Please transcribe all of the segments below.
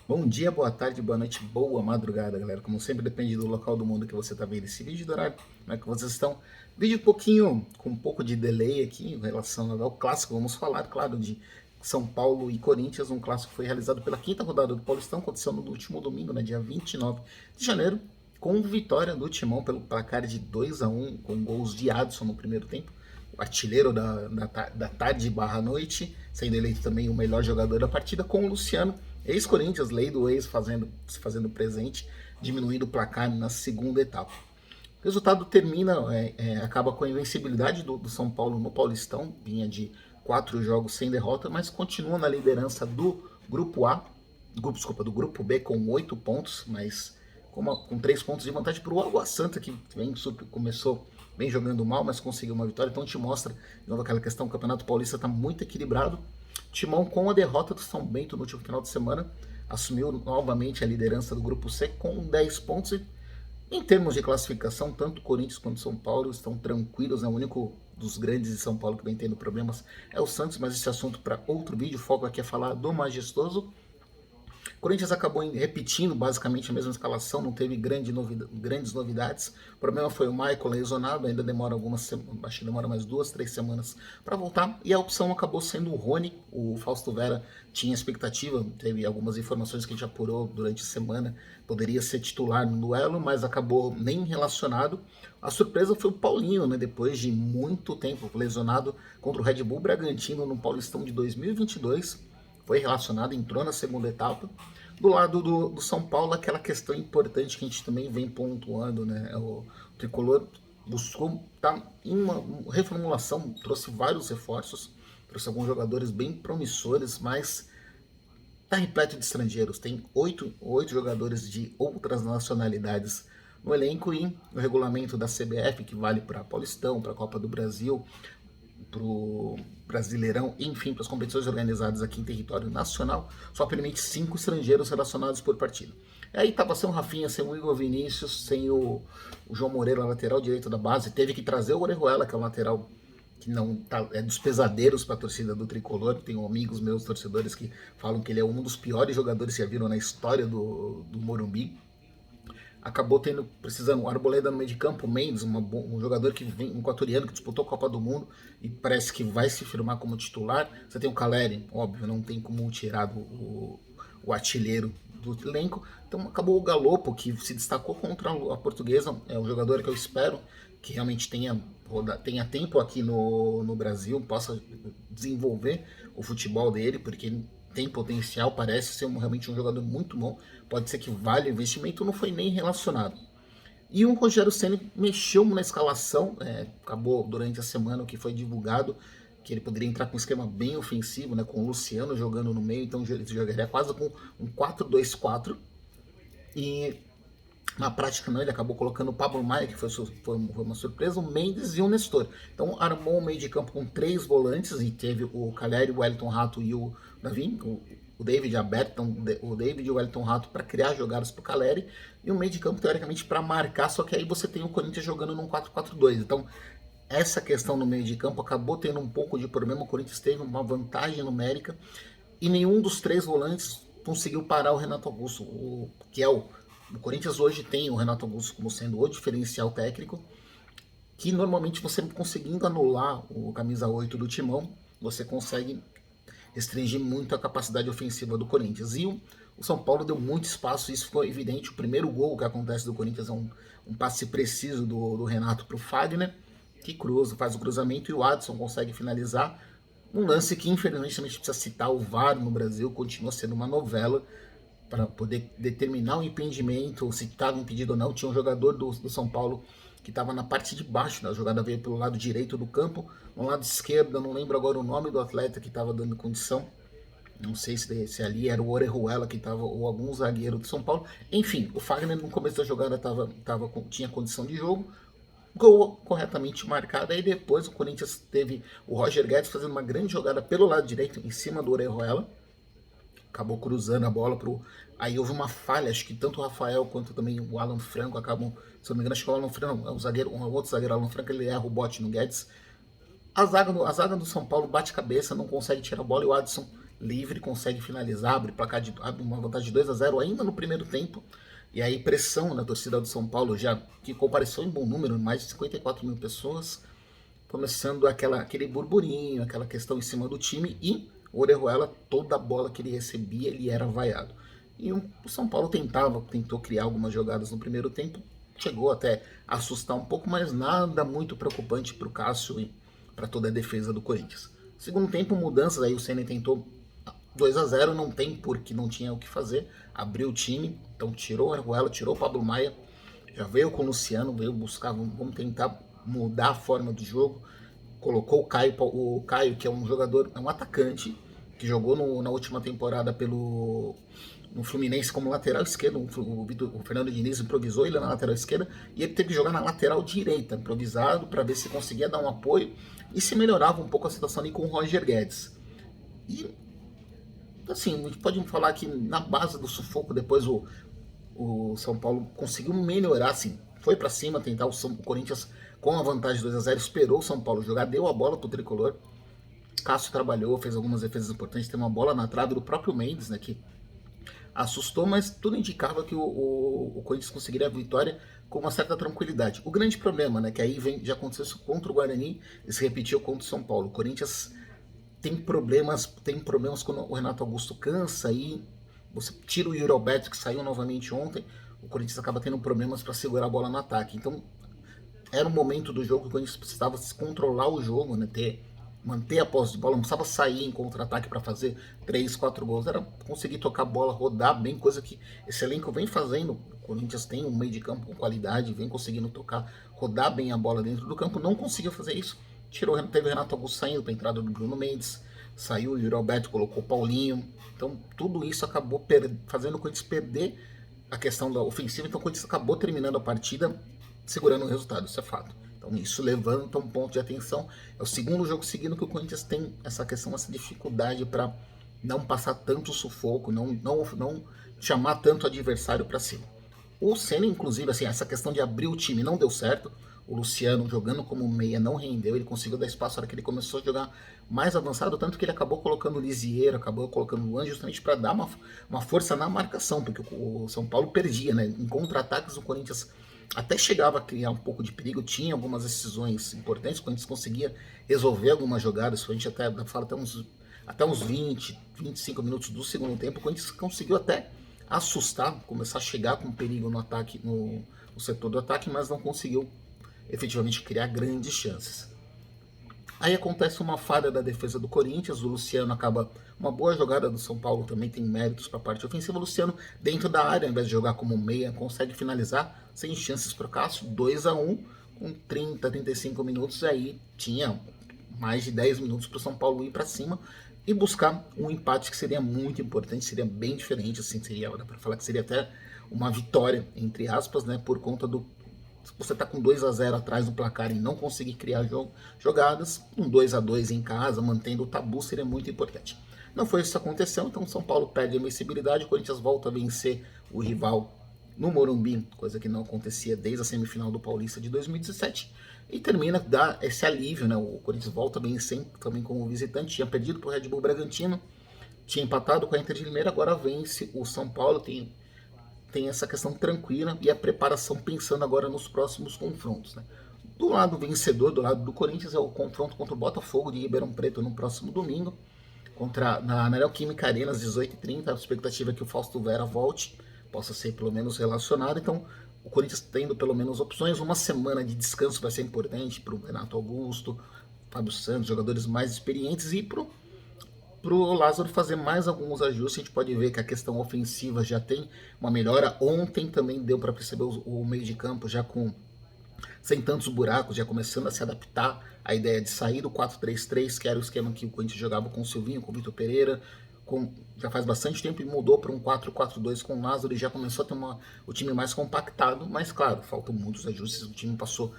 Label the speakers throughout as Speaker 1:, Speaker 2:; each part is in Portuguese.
Speaker 1: Bom dia, boa tarde, boa noite, boa madrugada, galera. Como sempre, depende do local do mundo que você está vendo esse vídeo, do horário, como é que vocês estão. Vídeo com um pouco de delay aqui em relação ao clássico. Vamos falar, claro, de São Paulo e Corinthians. Um clássico que foi realizado pela quinta rodada do Paulistão, aconteceu no último domingo, né, dia 29 de janeiro, com vitória do Timão pelo placar de 2-1, com gols de Adson no primeiro tempo, o artilheiro da tarde barra noite, sendo eleito também o melhor jogador da partida, com o Luciano, ex-Corinthians, lei do ex, se fazendo presente, diminuindo o placar na segunda etapa. O resultado acaba com a invencibilidade do São Paulo no Paulistão, vinha de 4 jogos sem derrota, mas continua na liderança do grupo A, do grupo B com 8 pontos, mas com 3 pontos de vantagem para o Água Santa, que começou bem jogando mal, mas conseguiu uma vitória. Então te mostra, de novo, aquela questão: o Campeonato Paulista está muito equilibrado. Timão, com a derrota do São Bento no último final de semana, assumiu novamente a liderança do grupo C com 10 pontos. Em termos de classificação, tanto Corinthians quanto São Paulo estão tranquilos, né? O único dos grandes de São Paulo que vem tendo problemas é o Santos, mas esse assunto para outro vídeo. O foco aqui é falar do Majestoso. O Corinthians acabou repetindo basicamente a mesma escalação, não teve grandes novidades. O problema foi o Michael lesionado, ainda demora acho que demora mais 2, 3 semanas para voltar. E a opção acabou sendo o Rony. O Fausto Vera tinha expectativa, teve algumas informações que a gente apurou durante a semana, poderia ser titular no duelo, mas acabou nem relacionado. A surpresa foi o Paulinho, né, depois de muito tempo lesionado contra o Red Bull Bragantino no Paulistão de 2022. Foi relacionado, entrou na segunda etapa. Do lado do São Paulo, aquela questão importante que a gente também vem pontuando, né? O Tricolor buscou em uma reformulação, trouxe vários reforços, trouxe alguns jogadores bem promissores, mas está repleto de estrangeiros. Tem oito jogadores de outras nacionalidades no elenco, e o regulamento da CBF, que vale para Paulistão, para a Copa do Brasil, para o Brasileirão, enfim, para as competições organizadas aqui em território nacional, só permite 5 estrangeiros relacionados por partida. Aí estava sem o Rafinha, sem o Igor Vinícius, sem o João Moreira, lateral direito da base. Teve que trazer o Orejuela, que é o lateral que não tá, é dos pesadelos para a torcida do Tricolor. Tenho amigos meus torcedores que falam que ele é um dos piores jogadores que já viram na história do Morumbi. Acabou precisando o Arboleda no meio de campo, o Mendes, um jogador que vem, um equatoriano que disputou a Copa do Mundo e parece que vai se firmar como titular. Você tem o Caleri, óbvio, não tem como tirar o artilheiro do elenco. Então acabou o Galopo, que se destacou contra a Portuguesa, é um jogador que eu espero que realmente tenha tempo aqui no Brasil, possa desenvolver o futebol dele, porque ele tem potencial, parece ser realmente um jogador muito bom, pode ser que valha o investimento, não foi nem relacionado. E o Rogério Ceni mexeu na escalação, acabou durante a semana o que foi divulgado, que ele poderia entrar com um esquema bem ofensivo, né, com o Luciano jogando no meio, então ele jogaria quase com um 4-2-4, e na prática não, ele acabou colocando o Pablo Maia, que foi uma surpresa, o Mendes e o Nestor. Então armou um meio de campo com 3 volantes, e teve o Caleri, o Wellington Rato e o Davi, o David aberto, então o David e o Wellington Rato para criar jogadas para o Caleri, e o meio de campo teoricamente para marcar, só que aí você tem o Corinthians jogando num 4-4-2. Então essa questão no meio de campo acabou tendo um pouco de problema. O Corinthians teve uma vantagem numérica e nenhum dos 3 volantes conseguiu parar o Renato Augusto, que é o Corinthians hoje tem o Renato Augusto como sendo o diferencial técnico, que normalmente você conseguindo anular o camisa 8 do Timão, você consegue restringir muito a capacidade ofensiva do Corinthians. E o São Paulo deu muito espaço, isso ficou evidente. O primeiro gol que acontece do Corinthians é um passe preciso do Renato para o Fagner, que faz o cruzamento, e o Adson consegue finalizar. Um lance que, infelizmente, a gente precisa citar: o VAR no Brasil continua sendo uma novela para poder determinar o impedimento, se estava impedido ou não. Tinha um jogador do São Paulo que estava na parte de baixo, né? A jogada veio pelo lado direito do campo, no lado esquerdo, eu não lembro agora o nome do atleta que estava dando condição, não sei se ali era o Orejuela que estava, ou algum zagueiro do São Paulo. Enfim, o Fagner no começo da jogada tinha condição de jogo, gol corretamente marcado. Aí depois o Corinthians teve o Roger Guedes fazendo uma grande jogada pelo lado direito, em cima do Orejuela, acabou cruzando a bola pro. Aí houve uma falha, acho que tanto o Rafael quanto também o Alan Franco acabam, se eu não me engano, acho que o Alan Franco, não, o zagueiro, um outro zagueiro, o Alan Franco, ele erra o bote no Guedes. A zaga do São Paulo bate cabeça, não consegue tirar a bola, e o Adson livre, consegue finalizar, abre uma vantagem de 2-0 ainda no primeiro tempo. E aí pressão na torcida do São Paulo, já que compareceu em bom número, mais de 54 mil pessoas, começando aquele burburinho, aquela questão em cima do time, e o Orejuela, toda a bola que ele recebia, ele era vaiado. E o São Paulo tentou criar algumas jogadas no primeiro tempo, chegou até a assustar um pouco, mas nada muito preocupante para o Cássio e para toda a defesa do Corinthians. Segundo tempo, mudanças, aí o Ceni tentou 2-0, não tem porque não tinha o que fazer, abriu o time, então tirou o Orejuela, tirou o Pablo Maia, já veio com o Luciano, veio buscar, vamos tentar mudar a forma do jogo, colocou o Caio, que é um jogador, é um atacante, que jogou na última temporada no Fluminense como lateral esquerdo. O Fernando Diniz improvisou ele na lateral esquerda e ele teve que jogar na lateral direita, improvisado, para ver se conseguia dar um apoio e se melhorava um pouco a situação ali com o Roger Guedes. E assim, a gente pode falar que na base do sufoco, depois o São Paulo conseguiu melhorar, assim, foi para cima, tentar o Corinthians com a vantagem de 2-0, esperou o São Paulo jogar, deu a bola pro tricolor. Cássio trabalhou, fez algumas defesas importantes, tem uma bola na trave do próprio Mendes, né, que assustou, mas tudo indicava que o Corinthians conseguiria a vitória com uma certa tranquilidade. O grande problema, né, que aí já aconteceu isso contra o Guarani e se repetiu contra o São Paulo. O Corinthians tem problemas quando o Renato Augusto cansa e você tira o Yuri Alberto, que saiu novamente ontem, o Corinthians acaba tendo problemas para segurar a bola no ataque. Então era um momento do jogo que o Corinthians precisava controlar o jogo, né, manter a posse de bola, não precisava sair em contra-ataque para fazer 3, 4 gols, era conseguir tocar a bola, rodar bem, coisa que esse elenco vem fazendo. O Corinthians tem um meio de campo com qualidade, vem conseguindo tocar, rodar bem a bola dentro do campo, não conseguiu fazer isso. Teve o Renato Augusto saindo para a entrada do Bruno Mendes, saiu o Yuri Alberto, colocou o Paulinho, então tudo isso acabou fazendo o Corinthians perder a questão da ofensiva, então o Corinthians acabou terminando a partida segurando o resultado, isso é fato. Então isso levanta um ponto de atenção. É o segundo jogo seguido que o Corinthians tem essa questão, essa dificuldade para não passar tanto sufoco, não chamar tanto o adversário para cima. O Ceni, inclusive, assim, essa questão de abrir o time não deu certo. O Luciano jogando como meia não rendeu, ele conseguiu dar espaço na hora que ele começou a jogar mais avançado, tanto que ele acabou colocando o Lisieiro, acabou colocando o Luan justamente para dar uma força na marcação, porque o São Paulo perdia, né? Em contra-ataques o Corinthians até chegava a criar um pouco de perigo, tinha algumas decisões importantes, o Corinthians conseguia resolver algumas jogadas, a gente até fala até uns 20, 25 minutos do segundo tempo, o Corinthians conseguiu até assustar, começar a chegar com perigo no ataque, no setor do ataque, mas não conseguiu efetivamente criar grandes chances. Aí acontece uma falha da defesa do Corinthians, o Luciano acaba, uma boa jogada do São Paulo também tem méritos para a parte ofensiva, o Luciano dentro da área, ao invés de jogar como meia, consegue finalizar sem chances para o Cássio, 2-1, com 30, 35 minutos, aí tinha mais de 10 minutos para o São Paulo ir para cima e buscar um empate que seria muito importante, seria bem diferente, assim, seria, para falar que seria até uma vitória, entre aspas, né, por conta do você tá com 2-0 atrás do placar e não conseguir criar jogadas, um 2-2 em casa, mantendo o tabu, seria muito importante. Não foi isso que aconteceu, então São Paulo perde a invencibilidade, o Corinthians volta a vencer o rival no Morumbi, coisa que não acontecia desde a semifinal do Paulista de 2017, e termina, dá esse alívio, né? O Corinthians volta a vencer também como visitante, tinha perdido para o Red Bull Bragantino, tinha empatado com a Inter de Limeira, agora vence o São Paulo, tem essa questão tranquila e a preparação pensando agora nos próximos confrontos. Né? Do lado vencedor, do lado do Corinthians, é o confronto contra o Botafogo de Ribeirão Preto no próximo domingo, na Neoquímica Arena às 18h30. A expectativa é que o Fausto Vera volte, possa ser pelo menos relacionado. Então, o Corinthians tendo pelo menos opções, uma semana de descanso vai ser importante para o Renato Augusto, Fábio Santos, jogadores mais experientes, e para o Lázaro fazer mais alguns ajustes. A gente pode ver que a questão ofensiva já tem uma melhora. Ontem também deu para perceber o meio de campo já sem tantos buracos, já começando a se adaptar à ideia de sair do 4-3-3, que era o esquema que o Corinthians jogava com o Silvinho, com o Vitor Pereira, já faz bastante tempo, e mudou para um 4-4-2 com o Lázaro e já começou a ter o time mais compactado, mas claro, faltam muitos ajustes. O time passou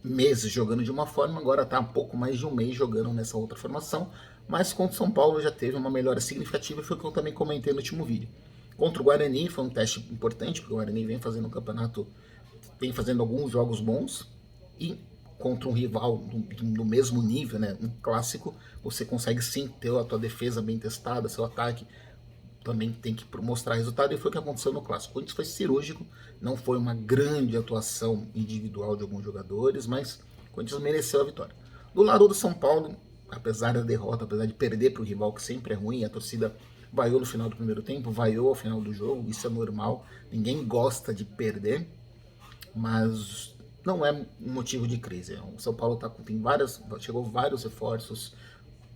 Speaker 1: meses jogando de uma forma, agora está há pouco mais de um mês jogando nessa outra formação, mas contra o São Paulo já teve uma melhora significativa, foi o que eu também comentei no último vídeo. Contra o Guarani foi um teste importante, porque o Guarani vem fazendo um campeonato, vem fazendo alguns jogos bons, e contra um rival do mesmo nível, né? Um clássico, você consegue sim ter a tua defesa bem testada, seu ataque também tem que mostrar resultado, e foi o que aconteceu no clássico. O Corinthians foi cirúrgico, não foi uma grande atuação individual de alguns jogadores, mas o Corinthians mereceu a vitória. Do lado do São Paulo, apesar da derrota, apesar de perder para o rival, que sempre é ruim, a torcida vaiou no final do primeiro tempo, vaiou ao final do jogo, isso é normal, ninguém gosta de perder, mas não é um motivo de crise. O São Paulo chegou vários reforços.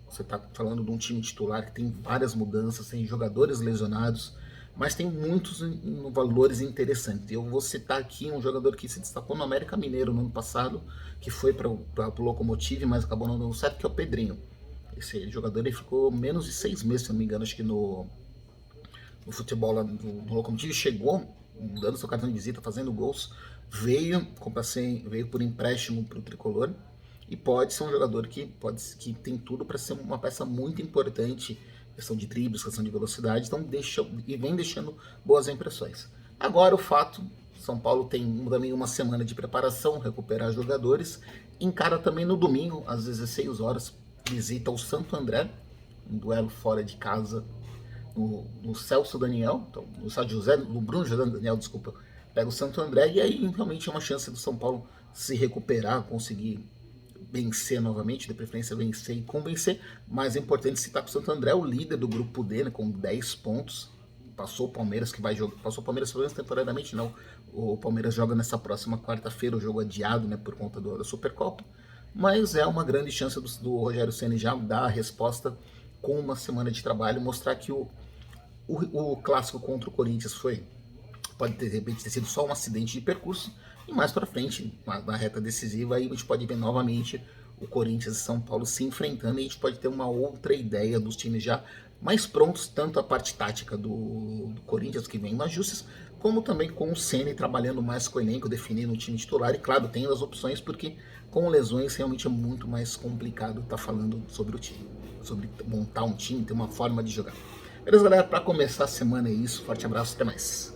Speaker 1: Você está falando de um time titular que tem várias mudanças, tem jogadores lesionados, mas tem muitos valores interessantes. Eu vou citar aqui um jogador que se destacou no América Mineiro no ano passado, que foi para o Lokomotiv, mas acabou não dando certo, que é o Pedrinho. Esse jogador ele ficou menos de 6 meses, se não me engano, acho que no futebol lá no Lokomotiv, chegou dando seu cartão de visita, fazendo gols, veio por empréstimo para o Tricolor, e pode ser um jogador que tem tudo para ser uma peça muito importante, questão de dribles, questão de velocidade, então vem deixando boas impressões. Agora o fato, São Paulo tem também uma semana de preparação, recuperar jogadores, encara também no domingo, às 16 horas, visita o Santo André, um duelo fora de casa, no Celso Daniel, então, no estádio no Bruno José Daniel, desculpa, pega o Santo André, e aí realmente é uma chance do São Paulo se recuperar, conseguir vencer novamente, de preferência vencer e convencer. Mais importante citar que o Santo André é o líder do grupo D, né, com 10 pontos, passou o Palmeiras, que vai jogar, passou o Palmeiras pelo menos temporariamente, não, o Palmeiras joga nessa próxima quarta-feira, o jogo adiado, né, por conta da Supercopa, mas é uma grande chance do Rogério Ceni já dar a resposta com uma semana de trabalho, mostrar que o clássico contra o Corinthians pode de repente ter sido só um acidente de percurso, e mais para frente, na reta decisiva, aí a gente pode ver novamente o Corinthians e São Paulo se enfrentando, e a gente pode ter uma outra ideia dos times já mais prontos, tanto a parte tática do Corinthians, que vem em ajustes, como também com o Ceni trabalhando mais com o elenco, definindo o time titular, e claro, tendo as opções, porque com lesões realmente é muito mais complicado estar falando sobre o time, sobre montar um time, ter uma forma de jogar. Beleza, galera? Para começar a semana é isso. Forte abraço, até mais.